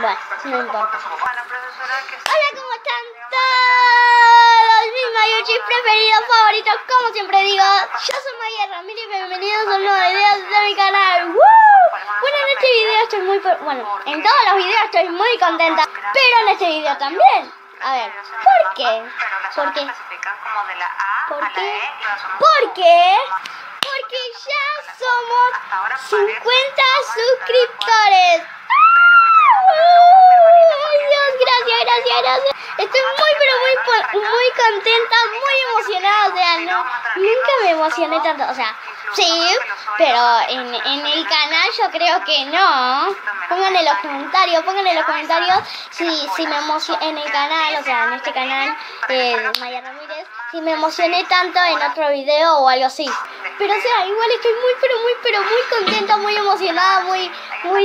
Bueno, no importa. Hola, ¿cómo están todos mis Mayuchis preferidos, favoritos? Como siempre digo, yo soy Maya Ramírez y bienvenidos a un nuevo video de mi canal. ¡Woo! Bueno, en este video estoy muy... Bueno, en todos los videos estoy muy contenta, pero en este video también. A ver, ¿por qué? ¿Por qué? ¿Por qué? ¿Por qué? Porque ya somos 50 suscriptores. ¡Ay, Dios! Gracias. Estoy muy contenta, muy emocionada. O sea, nunca me emocioné tanto. O sea, sí, pero en el canal yo creo que no. Pongan en los comentarios si me emocioné en el canal, o sea, en este canal de Maya Ramírez, si me emocioné tanto en otro video o algo así. Pero o sea, igual estoy muy contenta, muy emocionada, muy... ¡Ay, Dios!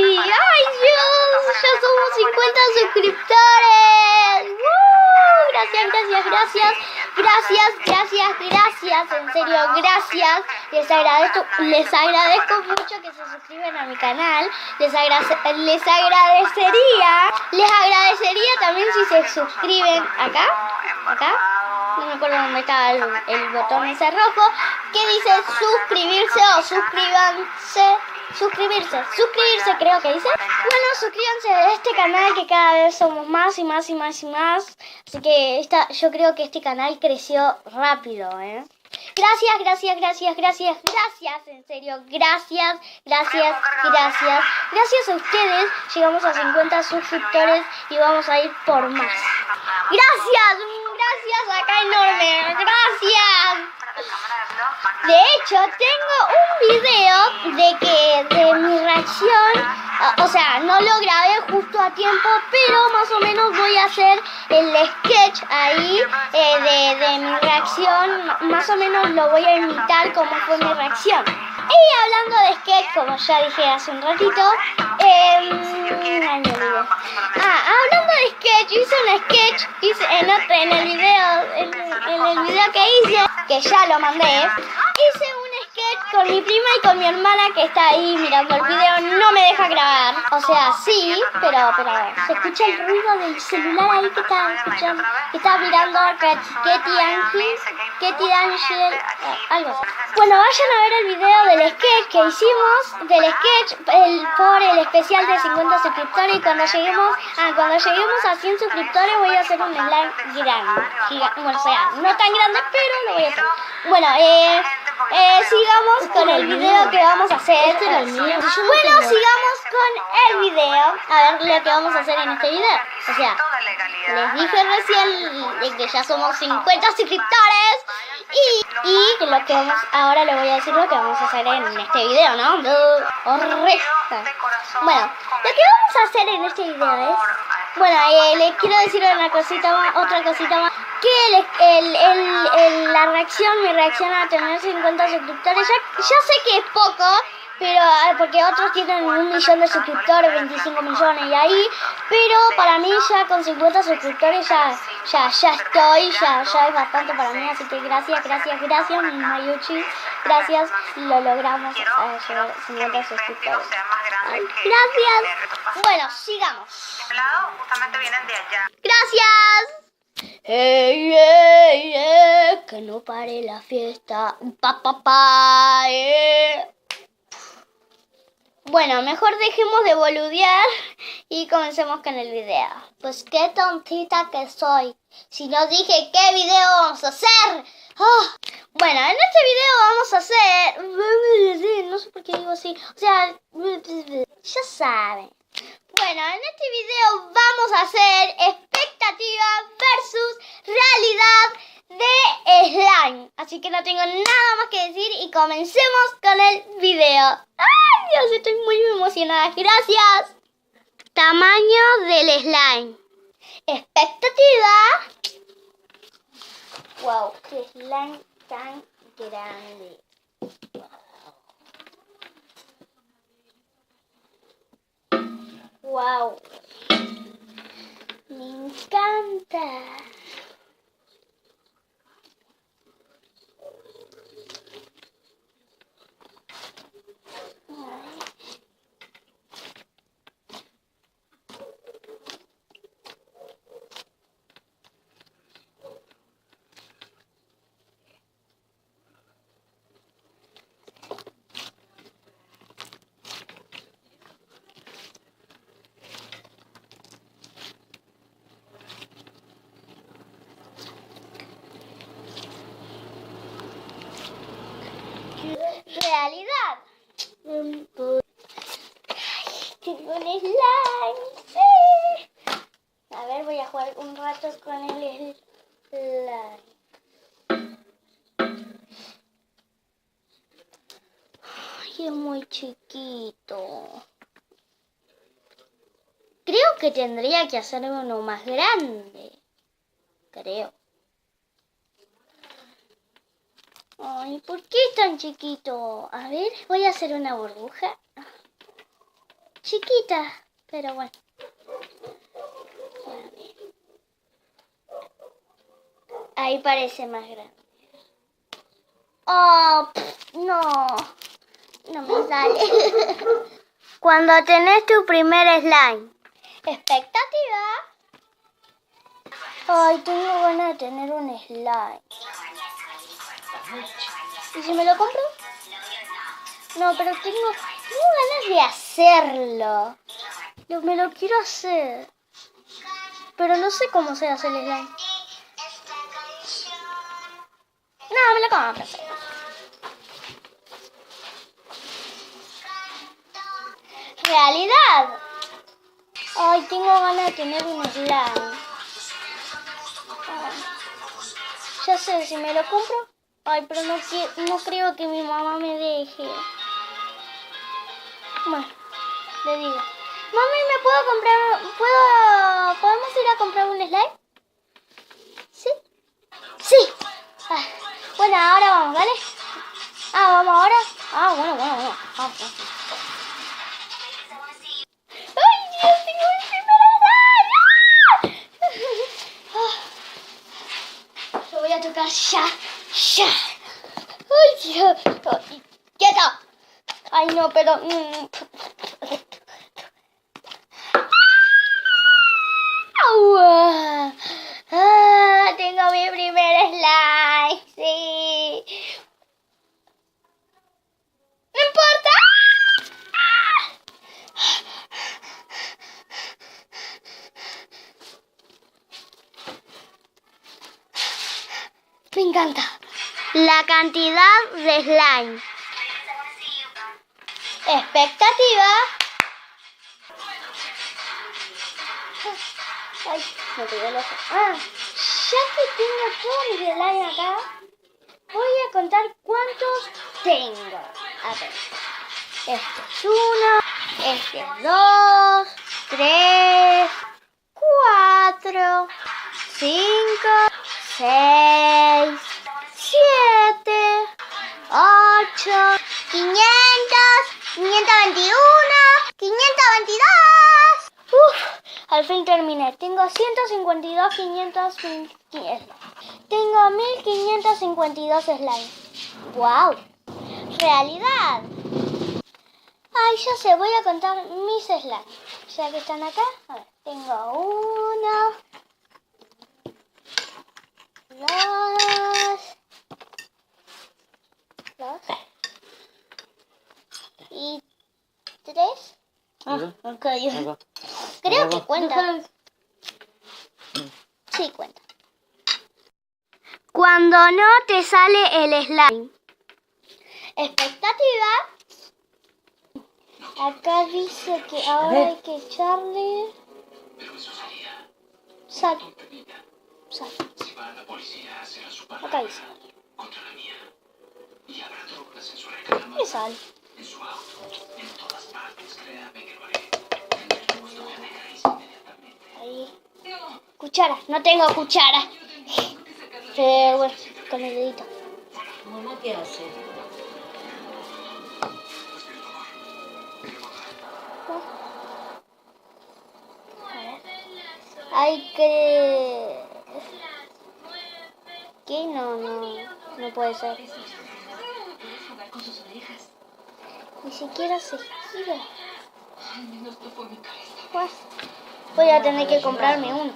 ¡Ya somos 50 suscriptores! Gracias, en serio, gracias. Les agradezco mucho que se suscriban a mi canal. Les agradecería también si se suscriben acá. No me acuerdo dónde está el botón ese rojo que dice suscribirse o suscribirse creo que dice. Bueno, suscríbanse a este canal que cada vez somos más y más. Así que yo creo que este canal creció rápido, Gracias, en serio, gracias a ustedes llegamos a 50 suscriptores y vamos a ir por más. Gracias, acá enorme, gracias. De hecho, tengo un video de mi reacción. O sea, no lo grabé justo a tiempo, pero más o menos voy a hacer el sketch ahí de mi reacción. Más o menos lo voy a imitar como fue mi reacción. Y hablando de sketch, como ya dije hace un ratito, hablando de sketch, hice en el video que hice, que ya lo mandé, hice un sketch con mi prima y con mi hermana que está ahí mirando el video, no me deja grabar. O sea, sí, pero se escucha el ruido del celular ahí que está escuchando, que está mirando Ketty Angel, algo así. Bueno, vayan a ver el video del sketch que hicimos, por el especial de 50 suscriptores, y cuando lleguemos a 100 suscriptores voy a hacer un slime grande. Bueno, o sea, no tan grande, pero lo voy a hacer. Bueno, sigamos con el video que vamos a hacer. Bueno, sigamos con el video. A ver lo que vamos a hacer en este video. O sea, les dije recién que ya somos 50 suscriptores. Y lo que ahora les voy a decir lo que vamos a hacer en este video, ¿no? Bueno, lo que vamos a hacer en este video es... Bueno, les quiero decir otra cosita más, que mi reacción a tener 50 suscriptores, ya sé que es poco, pero porque otros tienen 1 millón de suscriptores, 25 millones y ahí, pero para mí ya con 50 suscriptores ya es bastante para mí, así que gracias mis Mayuchis, gracias, lo logramos llegar a 50 suscriptores. Gracias. Bueno, sigamos. Justamente vienen de allá. Gracias. Que no pare la fiesta. Bueno, mejor dejemos de boludear y comencemos con el video. Pues qué tontita que soy. Si no dije qué video vamos a hacer. Bueno, en este video vamos a hacer... No sé por qué digo así. O sea, ya saben. Bueno, en este video vamos a hacer expectativa versus realidad de slime. Así que no tengo nada más que decir y comencemos con el video. ¡Ay, Dios! Estoy muy emocionada. Gracias. Tamaño del slime. Expectativa. Wow, qué slime tan grande. Wow. Me encanta. jugar un rato con el slime. Ay, es muy chiquito. Creo que tendría que hacerme uno más grande. Creo. Ay, ¿por qué es tan chiquito? A ver, voy a hacer una burbuja. Chiquita, pero bueno. Ahí parece más grande. Oh, no. No me sale. Cuando tenés tu primer slime. Expectativa. Ay, tengo ganas de tener un slime. ¿Y si me lo compro? No, pero tengo ganas de hacerlo. Me lo quiero hacer. Pero no sé cómo se hace el slime. No, me lo compro. Realidad. Ay, tengo ganas de tener un slime. Ay, ya sé, si me lo compro. Ay, pero no creo que mi mamá me deje. Bueno, le digo. Mami, ¿me puedo comprar? ¿Podemos ir a comprar un slime? ¿Sí? Sí. Ah, bueno, ahora vamos, ¿vale? Ah, ¿vamos ahora? Ah, bueno. Vamos. ¡Ay, Dios! ¡Tengo mi primer slime! Lo voy a tocar ya. ¡Ay, Dios! Ay, ¡quieto! Ay, no, pero... tengo mi primer slime, sí. ¡No importa! Me encanta. La cantidad de slime. Expectativa. Ay, me pegué el ojo. Ya que tengo todo mi slime acá, voy a contar cuántos tengo. A ver. Este es 1, este es 2, 3, 4, 5, 6, 7, 8, 500, 521, 522. Al fin terminé. Tengo 152, 500, tengo 1552 slimes. ¡Wow! Realidad. Ay, ya sé, voy a contar mis slimes. Ya que están acá, a ver, tengo 1, 2 y 3. Ok. Creo que cuenta. Sí, cuenta. Cuando no te sale el slime. Expectativa. Acá dice que ahora hay que echarle sal. Acá dice. ¿Qué sal? Ahí. Cuchara. No tengo cuchara. Bueno, con el dedito. Mamá, ¿qué hace? Hay que... ¿Qué? No puede ser. Ni siquiera se gira. Pues, voy a tener que comprarme uno.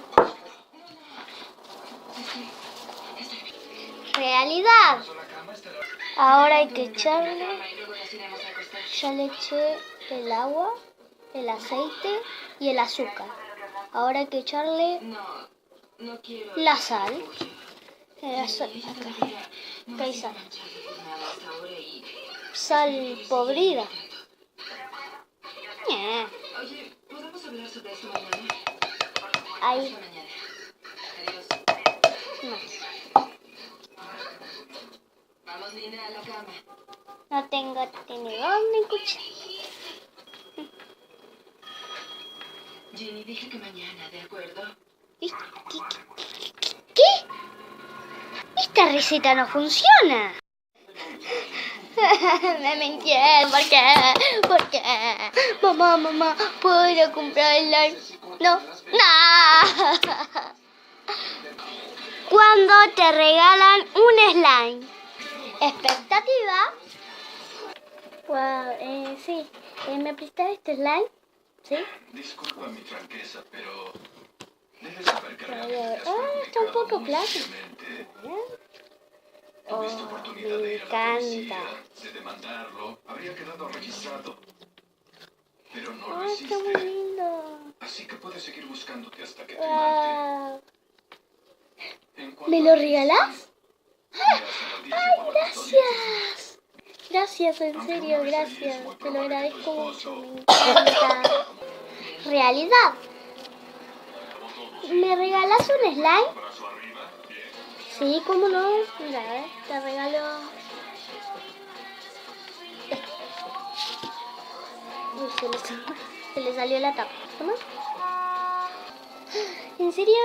Realidad. Ahora hay que echarle... Ya le eché el agua, el aceite y el azúcar. Ahora hay que echarle la sal. Acá hay sal. Sal podrida. Oye, ¿podemos hablar sobre eso mañana? Ahí. mamá. No tengo tenedor ni cuchara. Jenny, dije que mañana, ¿de acuerdo? ¿Qué? Esta receta no funciona. Me mintieron. ¿Por qué? ¿Por qué? Mamá, ¿puedo ir a comprar el slime? No. Cuando te regalan un slime. ¿Expectativa? Wow, sí. ¿Me prestas este slime? ¿Sí? Disculpa mi franqueza, pero debes saber que realmente has está un poco muy claro. seriamente. Oh, Tuviste oportunidad de me ir a la encanta. policía, de demandarlo, habría quedado registrado. Pero no lo Oh, está muy hiciste. lindo. Así que puedes seguir buscándote hasta que te mate. Wow. En cuanto ¿Me a lo ti, regalás? irás a la audiencia por la custodia. Gracias. Gracias, en Aunque serio, una vez allí es gracias. muy Te lo probable que agradezco tu mucho. esposo- Me encanta. Realidad. ¿Me regalas un slime? Brazo arriba, bien. Sí, ¿cómo no? Mira, te regalo. Uy, se le salió la tapa. ¿Cómo? ¿En serio?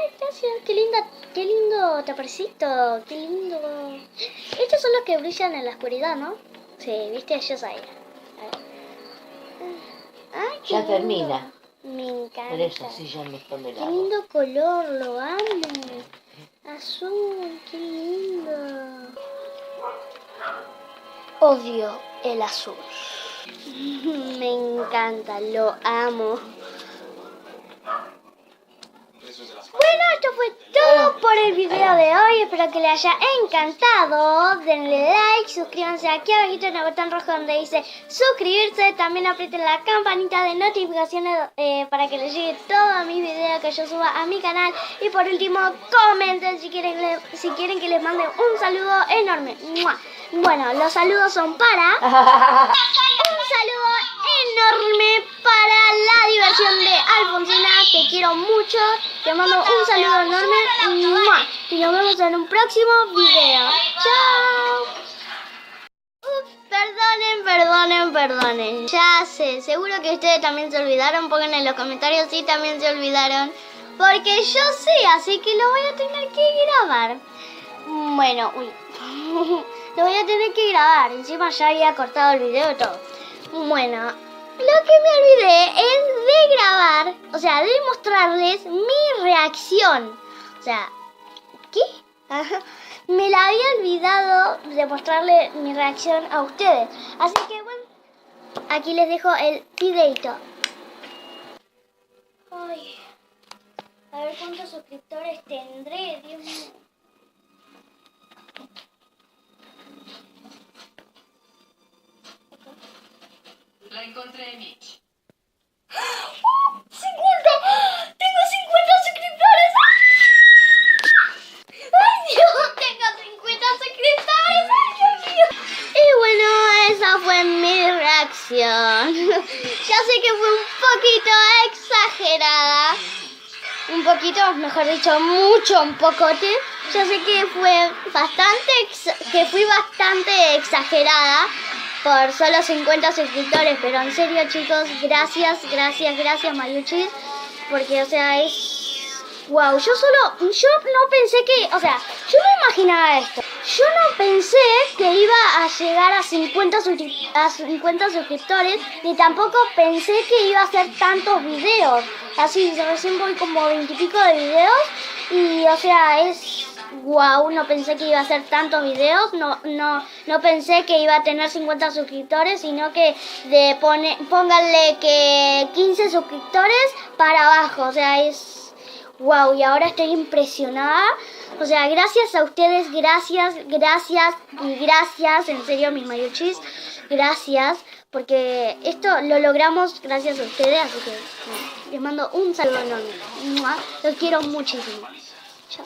Ay, gracias. Qué lindo taparcito. Qué lindo. Estos son los que brillan en la oscuridad, ¿no? Sí, viste, yo sabía. Ay, qué Ya lindo. termina. Me encanta. Por eso sí ya me tomé Qué la agua. lindo color, lo amo. Azul, qué lindo. Odio el azul. Me encanta, lo amo. Bueno, esto fue todo por el video de hoy. Espero que les haya encantado. Denle like, suscríbanse aquí abajito en el botón rojo donde dice suscribirse. También aprieten la campanita de notificaciones para que les llegue todos mis videos que yo suba a mi canal. Y por último, comenten si quieren que les mande un saludo enorme. ¡Mua! Bueno, los saludos son para... Un saludo enorme para la diversión de Alfonsina. Te quiero mucho. Te mando un saludo enorme. ¡Mua! Y nos vemos en un próximo video. ¡Chao! Perdonen. Ya sé, seguro que ustedes también se olvidaron. Pongan en los comentarios si también se olvidaron. Porque yo sé, así que lo voy a tener que grabar. Bueno, lo voy a tener que grabar. Encima ya había cortado el video y todo. Bueno, lo que me olvidé es de grabar, o sea, de mostrarles mi reacción. O sea, ¿qué? Me la había olvidado de mostrarle mi reacción a ustedes. Así que bueno, aquí les dejo el videito. Ay, a ver cuántos suscriptores tendré, Dios mío. La encontré, Mitch. 50. Tengo 50 suscriptores. Ay, Dios, tengo 50 suscriptores. Ay, Dios mío. Y bueno, esa fue mi reacción. Ya sé que fue un poquito exagerada. Un poquito, mejor dicho, mucho, un pocote. Yo sé que fui bastante exagerada por solo 50 suscriptores, pero en serio, chicos, gracias Mayuchis, porque, o sea, es... Wow, yo no pensé que, o sea, yo no imaginaba esto. Yo no pensé que iba a llegar a 50 suscriptores, ni tampoco pensé que iba a hacer tantos videos. Así, recién voy como 20 y pico de videos y, o sea, es... Wow, no pensé que iba a hacer tantos videos, no pensé que iba a tener 50 suscriptores, sino que pónganle que 15 suscriptores para abajo, o sea, es wow, y ahora estoy impresionada, o sea, gracias a ustedes, gracias, en serio, mis mayuchis, gracias, porque esto lo logramos gracias a ustedes, así que les mando un saludo enorme, ¡mua! Los quiero muchísimo, chao.